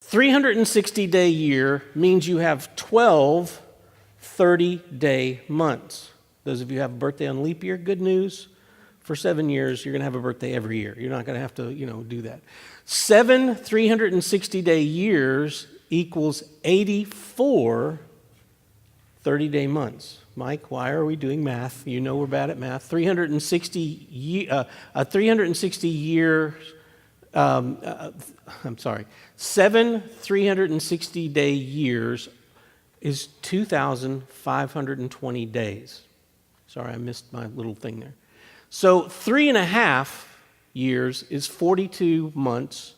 360-day year means you have 12 30-day months. Those of you who have a birthday on leap year, good news. For 7 years, you're going to have a birthday every year. You're not going to have to, do that. 7 360-day years equals 84 30-day months. Mike, why are we doing math? You know we're bad at math. 360 years. 7 360-day years is 2,520 days. Sorry, I missed my little thing there. So 3.5 years is 42 months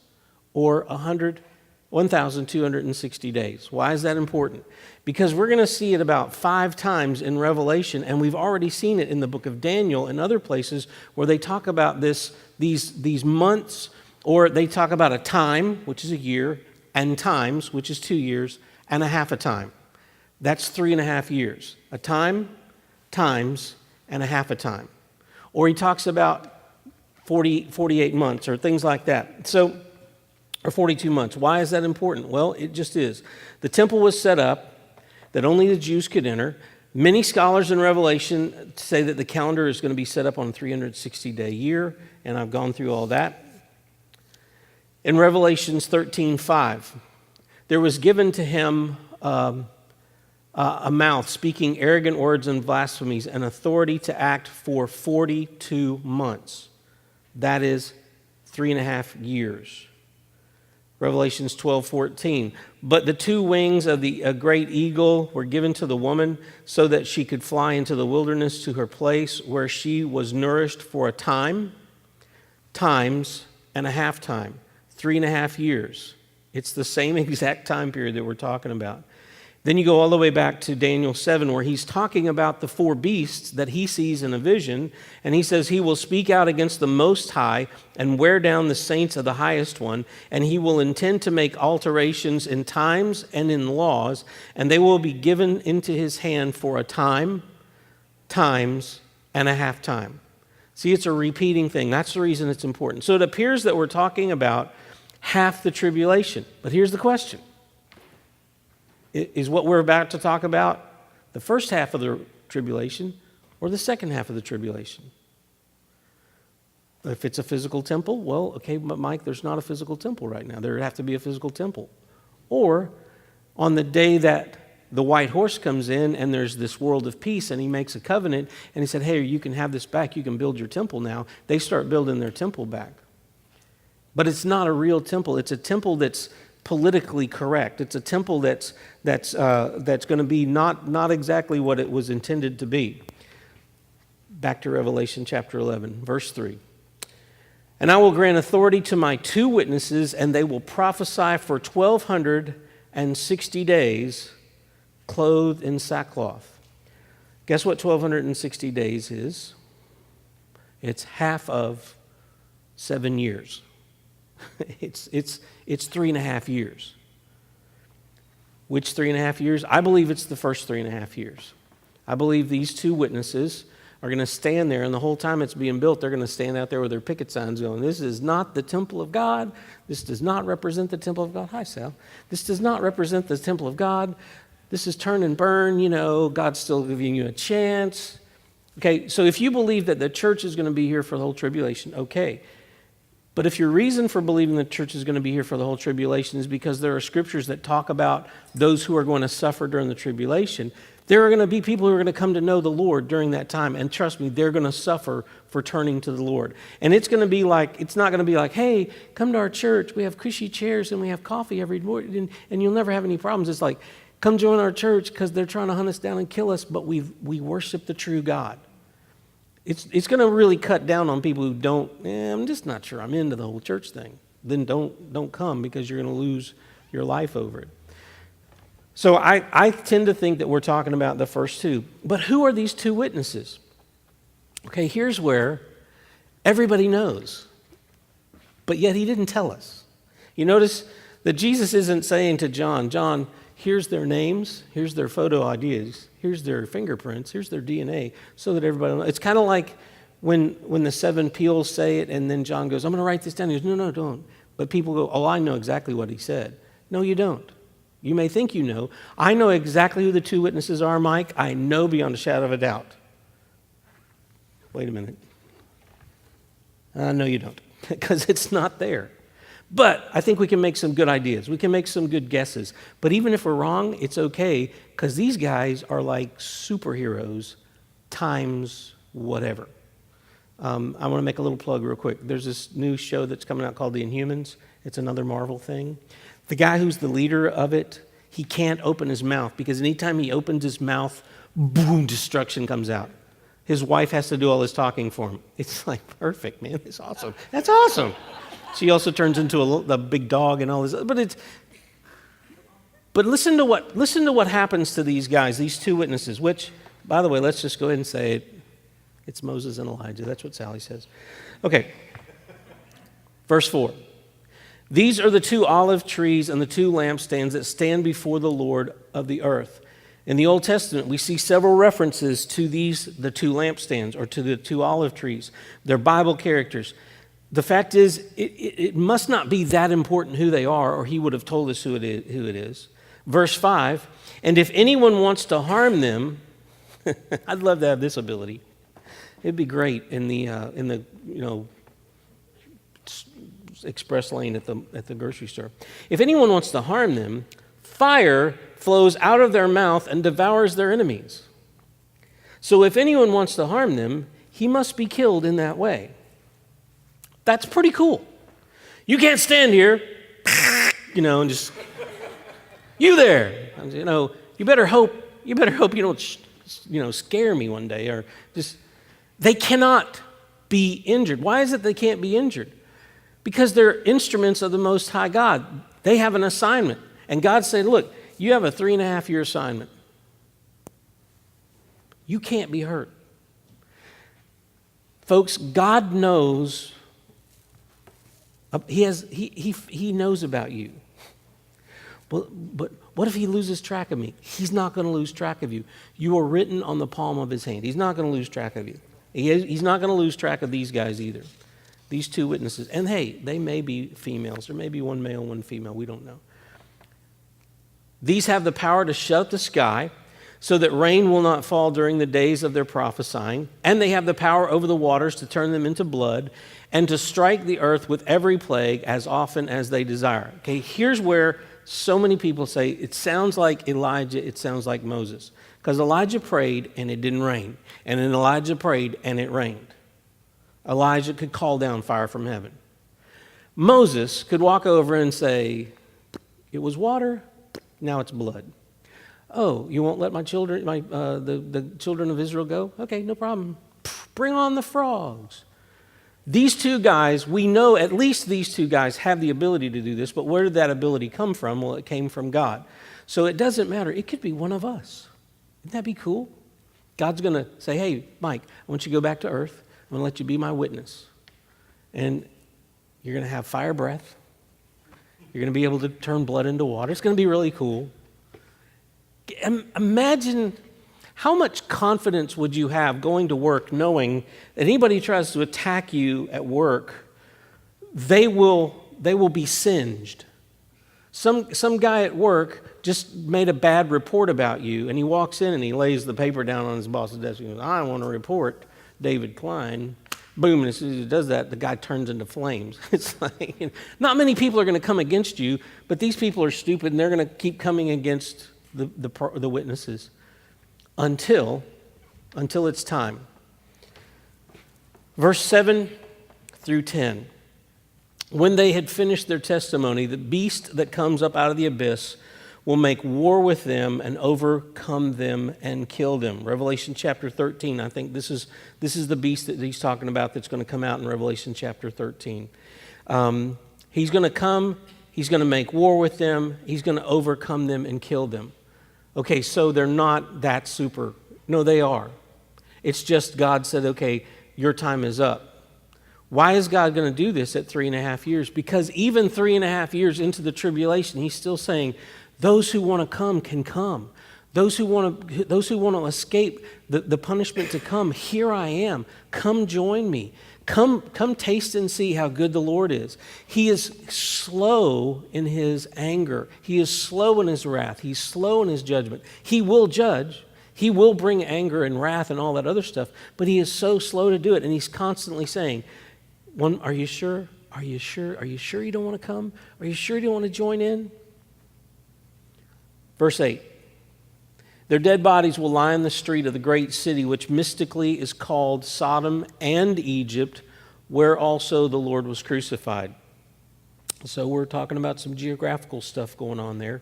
or 1,260 days. Why is that important? Because we're going to see it about 5 times in Revelation, and we've already seen it in the book of Daniel and other places where they talk about these months, or they talk about a time, which is a year, and times, which is 2 years, and a half a time. That's 3.5 years. A time, times, and a half a time. Or he talks about 48 months or things like that. So, or 42 months. Why is that important? Well, it just is. The temple was set up that only the Jews could enter. Many scholars in Revelation say that the calendar is going to be set up on a 360-day year, and I've gone through all that. In Revelations 13:5, there was given to him a mouth speaking arrogant words and blasphemies, and authority to act for 42 months. That is 3.5 years. Revelations 12:14. But the 2 wings of a great eagle were given to the woman so that she could fly into the wilderness to her place where she was nourished for a time, times, and a half time. 3.5 years. It's the same exact time period that we're talking about. Then you go all the way back to Daniel 7, where he's talking about the 4 beasts that he sees in a vision, and he says he will speak out against the Most High and wear down the saints of the Highest One, and he will intend to make alterations in times and in laws, and they will be given into his hand for a time, times, and a half time. See, it's a repeating thing. That's the reason it's important. So it appears that we're talking about half the tribulation. But here's the question. Is what we're about to talk about the first half of the tribulation or the second half of the tribulation? If it's a physical temple, well, okay, but Mike, there's not a physical temple right now. There would have to be a physical temple. Or on the day that the white horse comes in and there's this world of peace and he makes a covenant and he said, hey, you can have this back. You can build your temple now. They start building their temple back. But it's not a real temple. It's a temple that's politically correct. It's a temple that's going to be not exactly what it was intended to be. Back to Revelation chapter 11, verse 3. And I will grant authority to my 2 witnesses, and they will prophesy for 1,260 days, clothed in sackcloth. Guess what 1,260 days is? It's half of 7 years. It's 3.5 years. Which 3.5 years? I believe it's the first 3.5 years. I believe these 2 witnesses are going to stand there, and the whole time it's being built, they're going to stand out there with their picket signs going, this is not the temple of God. This does not represent the temple of God. Hi, Sal. This does not represent the temple of God. This is turn and burn. God's still giving you a chance. Okay, so if you believe that the church is going to be here for the whole tribulation, okay. But if your reason for believing the church is going to be here for the whole tribulation is because there are scriptures that talk about those who are going to suffer during the tribulation, there are going to be people who are going to come to know the Lord during that time. And trust me, they're going to suffer for turning to the Lord. And it's not going to be like, hey, come to our church. We have cushy chairs and we have coffee every morning and you'll never have any problems. It's like, come join our church because they're trying to hunt us down and kill us, but we worship the true God. It's going to really cut down on people who don't, I'm just not sure I'm into the whole church thing. Then don't come because you're going to lose your life over it. So I tend to think that we're talking about the first 2. But who are these 2 witnesses? Okay, here's where everybody knows. But yet he didn't tell us. You notice that Jesus isn't saying to John, here's their names, here's their photo IDs, here's their fingerprints, here's their DNA, so that everybody knows. It's kind of like when the 7 peels say it, and then John goes, I'm going to write this down. He goes, no, don't. But people go, oh, I know exactly what he said. No, you don't. You may think you know. I know exactly who the two witnesses are, Mike. I know beyond a shadow of a doubt. Wait a minute. No, you don't, because it's not there. But I think we can make some good ideas. We can make some good guesses. But even if we're wrong, it's okay, because these guys are like superheroes times whatever. I want to make a little plug real quick. There's this new show that's coming out called The Inhumans. It's another Marvel thing. The guy who's the leader of it, he can't open his mouth, because anytime he opens his mouth, boom, destruction comes out. His wife has to do all his talking for him. It's like perfect, man. It's awesome. That's awesome. She also turns into a big dog and all this. But listen to what happens to these guys, these two witnesses, which, by the way, let's just go ahead and say it. It's Moses and Elijah. That's what Sally says. Okay. Verse 4. These are the two olive trees and the two lampstands that stand before the Lord of the earth. In the Old Testament, we see several references to the two lampstands or to the two olive trees. They're Bible characters. The fact is, it must not be that important who they are, or he would have told us who it is. Verse 5, and if anyone wants to harm them, I'd love to have this ability. It'd be great in the express lane at the grocery store. If anyone wants to harm them, fire flows out of their mouth and devours their enemies. So if anyone wants to harm them, he must be killed in that way. That's pretty cool. You can't stand here, and just, you there. You better hope you don't, scare me one day, or just, they cannot be injured. Why is it they can't be injured? Because they're instruments of the Most High God. They have an assignment. And God said, look, you have a 3.5-year assignment. You can't be hurt. Folks, God knows. He knows about you. But what if he loses track of me? He's not going to lose track of you. You are written on the palm of his hand. He's not going to lose track of you. He's not going to lose track of these guys either. These two witnesses. And hey, they may be females. There may be one male, one female. We don't know. These have the power to shut the sky so that rain will not fall during the days of their prophesying. And they have the power over the waters to turn them into blood and to strike the earth with every plague as often as they desire. Okay, here's where so many people say, it sounds like Elijah, it sounds like Moses. Because Elijah prayed and it didn't rain. And then Elijah prayed and it rained. Elijah could call down fire from heaven. Moses could walk over and say, it was water, now it's blood. Oh, you won't let my children, the children of Israel go? Okay, no problem. Bring on the frogs. These two guys, we know at least these two guys have the ability to do this, but where did that ability come from? Well, it came from God. So it doesn't matter. It could be one of us. Wouldn't that be cool? God's going to say, hey, Mike, I want you to go back to earth. I'm going to let you be my witness. And you're going to have fire breath. You're going to be able to turn blood into water. It's going to be really cool. Imagine how much confidence would you have going to work knowing that anybody who tries to attack you at work, they will be singed. Some guy at work just made a bad report about you, and he walks in and he lays the paper down on his boss's desk. He goes, I want to report David Klein. Boom, and as soon as he does that, the guy turns into flames. It's like, not many people are going to come against you, but these people are stupid, and they're going to keep coming against the witnesses until it's time. Verse 7 through 10. When they had finished their testimony, the beast that comes up out of the abyss will make war with them and overcome them and kill them. Revelation chapter 13, I think this is the beast that he's talking about that's going to come out in Revelation chapter 13. He's going to come, he's going to make war with them, he's going to overcome them and kill them. Okay, so they're not that super. No, they are. It's just God said, okay, your time is up. Why is God going to do this at 3.5 years? Because even 3.5 years into the tribulation, he's still saying, those who want to come can come. Those who want to escape the punishment to come, here I am. Come join me. Come taste and see how good the Lord is. He is slow in his anger. He is slow in his wrath. He's slow in his judgment. He will judge. He will bring anger and wrath and all that other stuff, but he is so slow to do it, and he's constantly saying, are you sure? Are you sure? Are you sure you don't want to come? Are you sure you don't want to join in? Verse 8. Their dead bodies will lie in the street of the great city, which mystically is called Sodom and Egypt, where also the Lord was crucified. So we're talking about some geographical stuff going on there.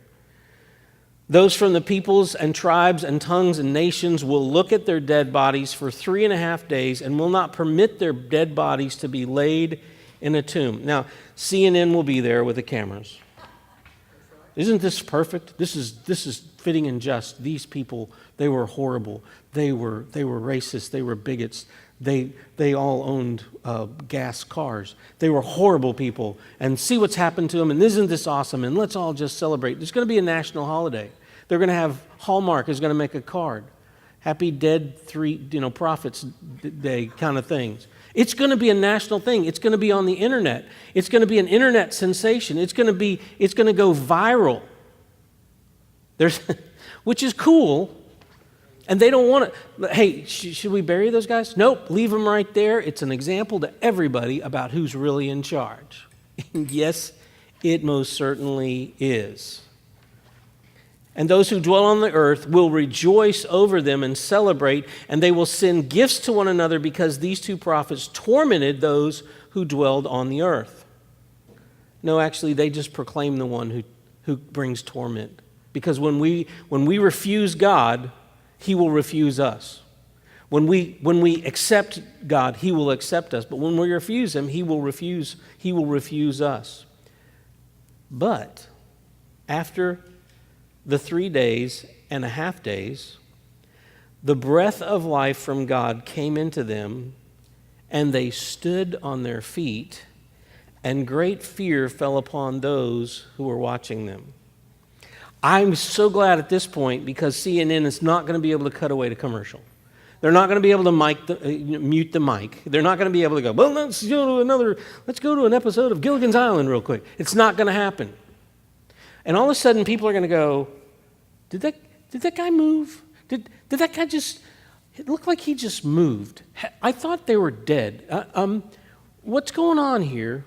Those from the peoples and tribes and tongues and nations will look at their dead bodies for 3.5 days and will not permit their dead bodies to be laid in a tomb. Now, CNN will be there with the cameras. Isn't this perfect? This is fitting and just. These people, they were horrible. They were racist. They were bigots. They all owned gas cars. They were horrible people. And see what's happened to them. And isn't this awesome? And let's all just celebrate. There's going to be a national holiday. They're going to have Hallmark is going to make a card. Happy Dead Prophets Day kind of things. It's going to be a national thing. It's going to be on the internet. It's going to be an internet sensation. It's going to go viral. Which is cool. And they don't want to, hey, should we bury those guys? Nope, leave them right there. It's an example to everybody about who's really in charge. And yes, it most certainly is. And those who dwell on the earth will rejoice over them and celebrate, and they will send gifts to one another because these two prophets tormented those who dwelled on the earth. No, actually, they just proclaim the one who brings torment. Because when we refuse God, he will refuse us. When we accept God, he will accept us. But when we refuse him, he will refuse us. But after the 3.5 days, the breath of life from God came into them, and they stood on their feet, and great fear fell upon those who were watching them. I'm so glad at this point because CNN is not going to be able to cut away to commercial. They're not going to be able to mute the mic. They're not going to be able to go, well, let's go to an episode of Gilligan's Island real quick. It's not going to happen. And all of a sudden, people are going to go, did that guy move? Did that guy just, it looked like he just moved. I thought they were dead. What's going on here?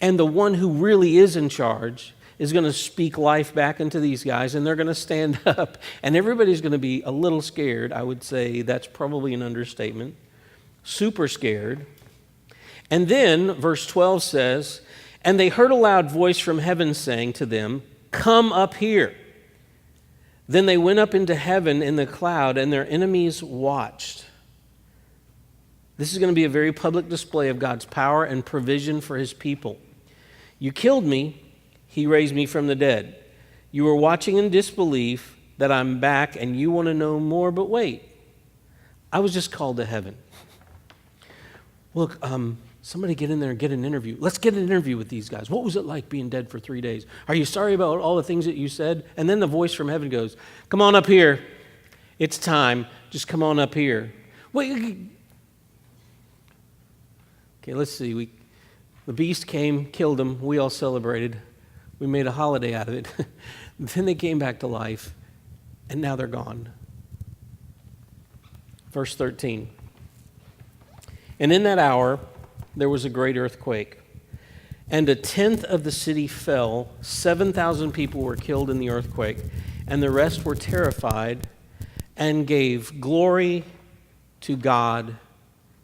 And the one who really is in charge is going to speak life back into these guys, and they're going to stand up, and everybody's going to be a little scared. I would say that's probably an understatement. Super scared. And then, verse 12 says, and they heard a loud voice from heaven saying to them, come up here. Then they went up into heaven in the cloud, and their enemies watched. This is going to be a very public display of God's power and provision for his people. You killed me. He raised me from the dead. You were watching in disbelief that I'm back and you want to know more, but wait. I was just called to heaven. Look, somebody get in there and get an interview. Let's get an interview with these guys. What was it like being dead for 3 days? Are you sorry about all the things that you said? And then the voice from heaven goes, come on up here. It's time. Just come on up here. Wait. Okay, let's see. The beast came, killed him. We all celebrated. We made a holiday out of it. Then they came back to life, and now they're gone. Verse 13. And in that hour, there was a great earthquake, and 1/10 of the city fell. 7,000 people were killed in the earthquake, and the rest were terrified and gave glory to God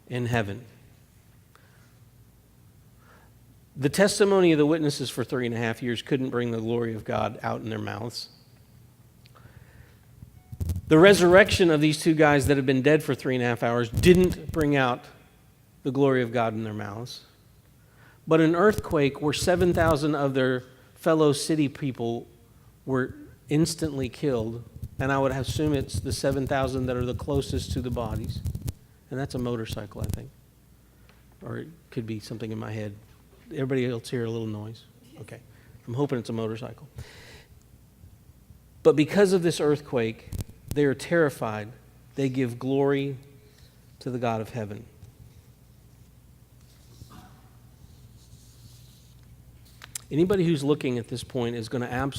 in heaven. The testimony of the witnesses for 3.5 years couldn't bring the glory of God out in their mouths. The resurrection of these two guys that had been dead for 3.5 hours didn't bring out the glory of God in their mouths. But an earthquake where 7,000 of their fellow city people were instantly killed, and I would assume it's the 7,000 that are the closest to the bodies. And that's a motorcycle, I think. Or it could be something in my head. Everybody else hear a little noise? Okay. I'm hoping it's a motorcycle. But because of this earthquake, they are terrified. They give glory to the God of heaven. Anybody who's looking at this point is going to absolutely